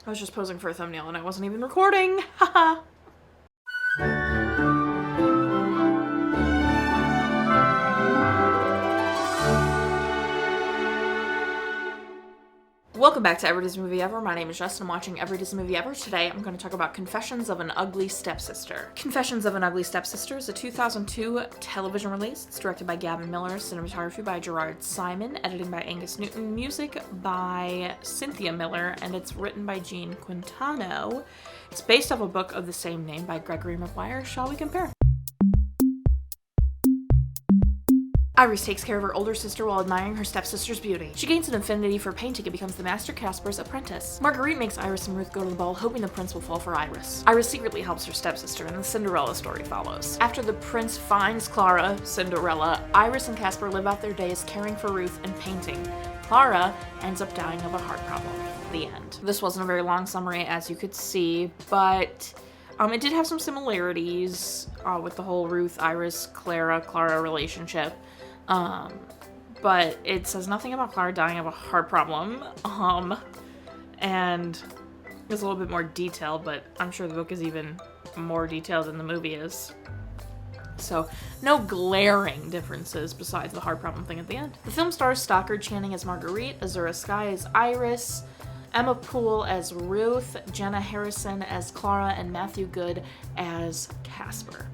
I was just posing for a thumbnail and I wasn't even recording. Haha. Welcome back to Every Disney Movie Ever. My name is Jess and I'm watching Every Disney Movie Ever. Today I'm going to talk about Confessions of an Ugly Stepsister. Confessions of an Ugly Stepsister is a 2002 television release. It's directed by Gavin, Millar, cinematography by Gerard Simon, editing by Angus Newton, music by Cynthia Millar, and it's written by Quintano. It's based off a book of the same name by Gregory Maguire. Shall we compare? Iris takes care of her older sister while admiring her stepsister's beauty. She gains an affinity for painting and becomes the Master Casper's apprentice. Marguerite makes Iris and Ruth go to the ball, hoping the prince will fall for Iris. Iris secretly helps her stepsister, and the Cinderella story follows. After the prince finds Clara, Cinderella, Iris and Casper live out their days caring for Ruth and painting. Clara ends up dying of a heart problem. The end. This wasn't a very long summary, as you could see, but it did have some similarities with the whole Ruth, Iris, Clara relationship. But it says nothing about Clara dying of a heart problem, and it's a little bit more detailed, but I'm sure the book is even more detailed than the movie is. So, no glaring differences besides the heart problem thing at the end. The film stars Stockard Channing as Marguerite, Azura Skye as Iris, Emma Poole as Ruth, Jenna Harrison as Clara, and Matthew Goode as Casper.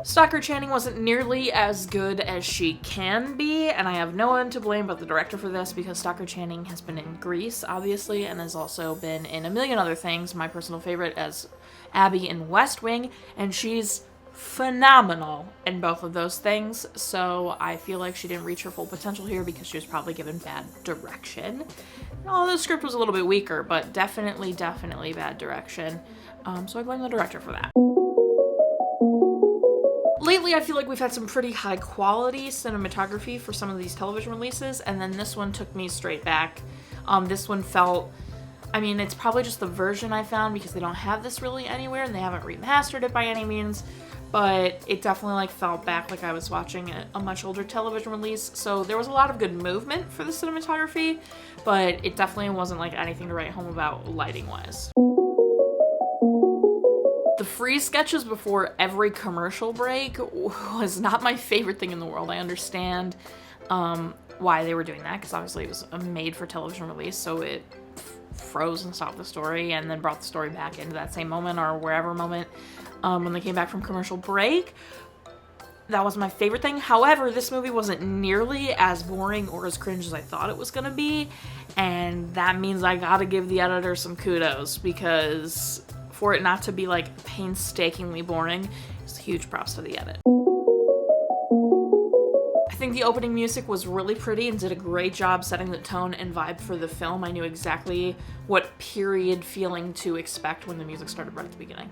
Stockard Channing wasn't nearly as good as she can be, and I have no one to blame but the director for this, because Stockard Channing has been in Grease, obviously, and has also been in a million other things. My personal favorite as Abby in West Wing, and she's phenomenal in both of those things, so I feel like she didn't reach her full potential here because she was probably given bad direction. The script was a little bit weaker, but definitely bad direction, so I blame the director for that. Lately, I feel like we've had some pretty high quality cinematography for some of these television releases, and then this one took me straight back. This one felt, it's probably just the version I found because they don't have this really anywhere and they haven't remastered it by any means, but it definitely felt back like I was watching a much older television release. So there was a lot of good movement for the cinematography, but it definitely wasn't anything to write home about lighting wise. The freeze sketches before every commercial break was not my favorite thing in the world. I understand why they were doing that, because obviously it was a made-for-television release, so it froze and stopped the story and then brought the story back into that same moment or wherever moment when they came back from commercial break. That was my favorite thing. However, this movie wasn't nearly as boring or as cringe as I thought it was going to be, and that means I gotta give the editor some kudos, because for it not to be painstakingly boring, it's huge props to the edit. I think the opening music was really pretty and did a great job setting the tone and vibe for the film. I knew exactly what period feeling to expect when the music started right at the beginning.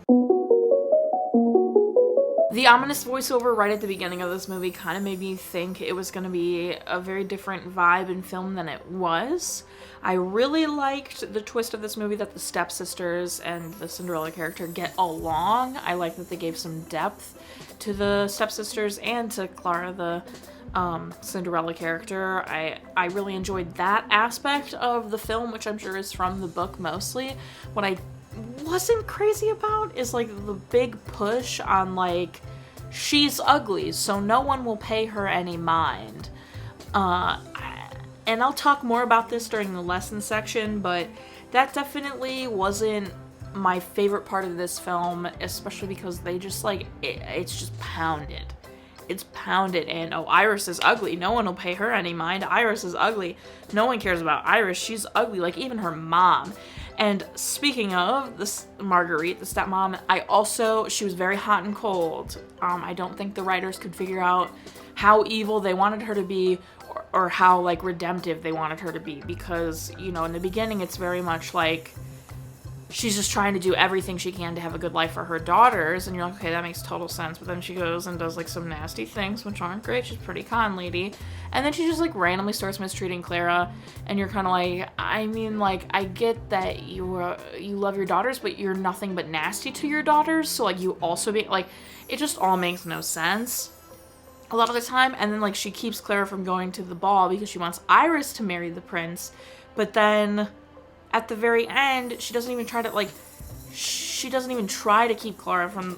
The ominous voiceover right at the beginning of this movie kind of made me think it was going to be a very different vibe and film than it was. I really liked the twist of this movie that the stepsisters and the Cinderella character get along. I like that they gave some depth to the stepsisters and to Clara, the Cinderella character. I really enjoyed that aspect of the film, which I'm sure is from the book mostly. What I wasn't crazy about is the big push on she's ugly, so no one will pay her any mind. And I'll talk more about this during the lesson section, but that definitely wasn't my favorite part of this film, especially because they just it's just pounded. It's pounded, and Iris is ugly, no one will pay her any mind. Iris is ugly, no one cares about Iris, she's ugly, even her mom. And speaking of this Marguerite, the stepmom, she was very hot and cold. I don't think the writers could figure out how evil they wanted her to be, or how redemptive they wanted her to be, because in the beginning it's very much she's just trying to do everything she can to have a good life for her daughters, and you're like, okay, that makes total sense. But then she goes and does some nasty things, which aren't great. She's a pretty con lady, and then she just randomly starts mistreating Clara, and you're kind of I get that you love your daughters, but you're nothing but nasty to your daughters, so you also be it just all makes no sense a lot of the time. And then she keeps Clara from going to the ball because she wants Iris to marry the prince, but then at the very end, she doesn't even try to keep Clara from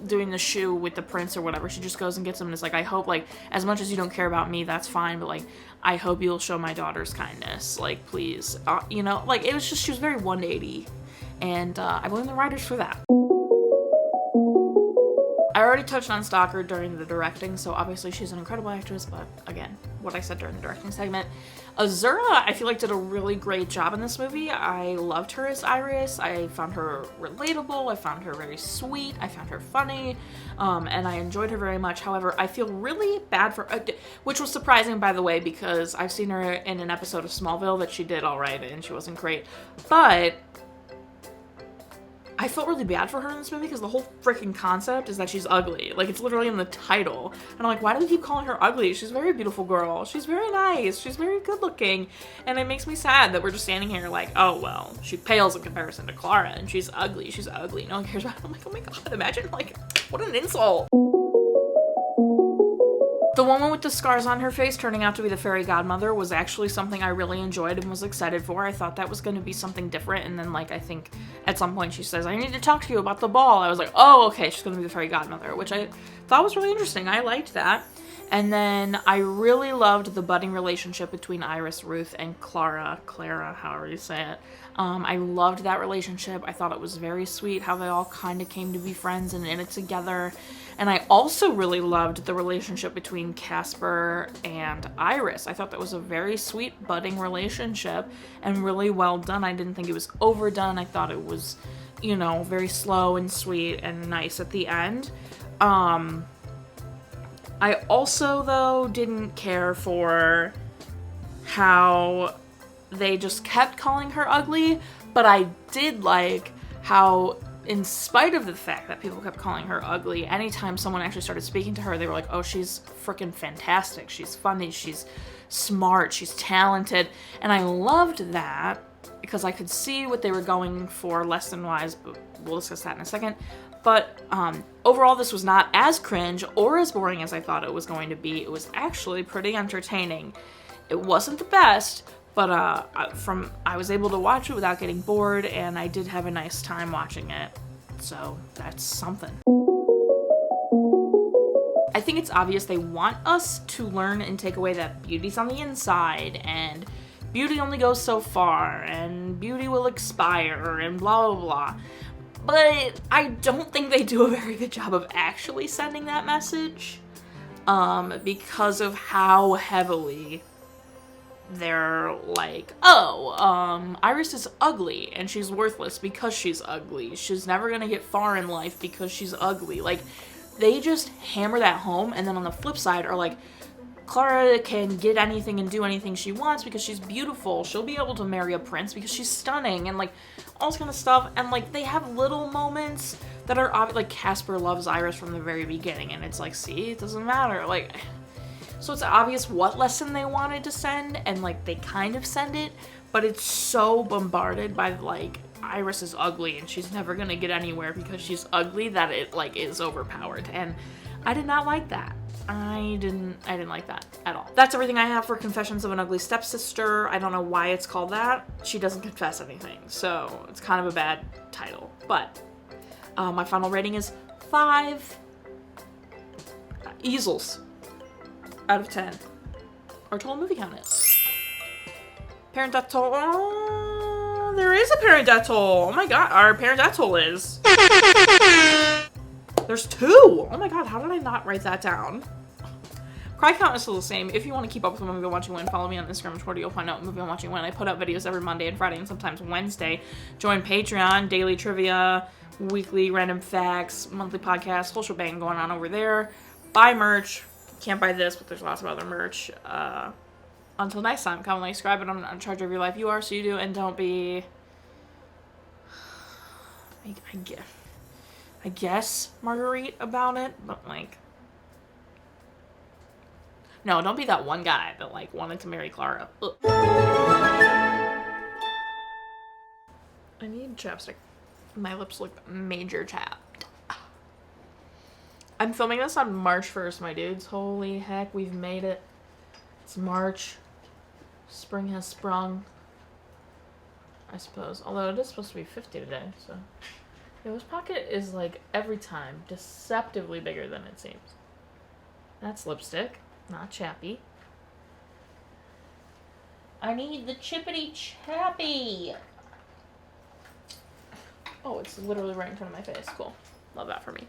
doing the shoe with the prince or whatever. She just goes and gets him and is like, I hope, like, as much as you don't care about me, that's fine, but, like, I hope you'll show my daughters kindness, like, please. You know, like, it was just, she was very 180, and I blame the writers for that. I already touched on Stockard during the directing, so obviously she's an incredible actress, but again, what I said during the directing segment. Azura, I feel like, did a really great job in this movie. I loved her as Iris. I found her relatable. I found her very sweet. I found her funny, and I enjoyed her very much. However, I feel really bad for, which was surprising, by the way, because I've seen her in an episode of Smallville that she did all right, and she wasn't great, but I felt really bad for her in this movie because the whole freaking concept is that she's ugly. Like, it's literally in the title. And I'm like, why do we keep calling her ugly? She's a very beautiful girl. She's very nice. She's very good looking. And it makes me sad that we're just standing here like, oh, well, she pales in comparison to Clara and she's ugly. She's ugly. No one cares about her. I'm like, oh my God, imagine, like, what an insult. The woman with the scars on her face turning out to be the fairy godmother was actually something I really enjoyed and was excited for. I thought that was going to be something different, and then, like, I think at some point she says, I need to talk to you about the ball. I was like, oh, okay, she's going to be the fairy godmother, which I thought was really interesting. I liked that. And then I really loved the budding relationship between Iris, Ruth, and Clara, however you say it. I loved that relationship. I thought it was very sweet how they all kind of came to be friends and in it together. And I also really loved the relationship between Casper and Iris. I thought that was a very sweet, budding relationship and really well done. I didn't think it was overdone. I thought it was, you know, very slow and sweet and nice at the end. I also, though, didn't care for how they just kept calling her ugly, but I did like how, in spite of the fact that people kept calling her ugly, anytime someone actually started speaking to her, they were like, oh, she's freaking fantastic, she's funny, she's smart, she's talented, and I loved that because I could see what they were going for lesson-wise, but we'll discuss that in a second. But overall, this was not as cringe or as boring as I thought it was going to be. It was actually pretty entertaining. It wasn't the best, but I was able to watch it without getting bored, and I did have a nice time watching it. So that's something. I think it's obvious they want us to learn and take away that beauty's on the inside, and beauty only goes so far, and beauty will expire, and blah, blah, blah. But I don't think they do a very good job of actually sending that message, because of how heavily they're like, oh, Iris is ugly, and she's worthless because she's ugly. She's never gonna get far in life because she's ugly. Like, they just hammer that home, and then on the flip side are like, Clara can get anything and do anything she wants because she's beautiful. She'll be able to marry a prince because she's stunning, and like all this kind of stuff. And like they have little moments that are obvious. Like Casper loves Iris from the very beginning, and it's like, see, it doesn't matter. Like, so it's obvious what lesson they wanted to send, and like they kind of send it, but it's so bombarded by like Iris is ugly and she's never gonna get anywhere because she's ugly that it like is overpowered, and I did not like that. I didn't like that at all. That's everything I have for Confessions of an Ugly Stepsister. I don't know why it's called that. She doesn't confess anything, so it's kind of a bad title. But my final rating is 5 easels out of 10. Our total movie count is. Parent death toll. Oh, there is a parent death toll. Oh my God, our parent death toll is. There's 2. Oh my God, how did I not write that down? Cry count is still the same. If you want to keep up with what movie I'm watching when, follow me on Instagram and Twitter. You'll find out what movie I'm watching when. I put out videos every Monday and Friday and sometimes Wednesday. Join Patreon, daily trivia, weekly random facts, monthly podcasts, whole shebang going on over there. Buy merch. Can't buy this, but there's lots of other merch. Until next time, comment, like, subscribe, and I'm not in charge of your life. You are, so you do, and don't be... I guess Marguerite about it, but like, no, don't be that one guy that like wanted to marry Clara. Ugh. I need chapstick. My lips look major chapped. I'm filming this on March 1st, my dudes. Holy heck, we've made it. It's March. Spring has sprung. I suppose. Although it is supposed to be 50 today, so. Yeah, this pocket is, like, every time deceptively bigger than it seems. That's lipstick, not chappy. I need the chippity chappy! Oh, it's literally right in front of my face. Cool. Love that for me.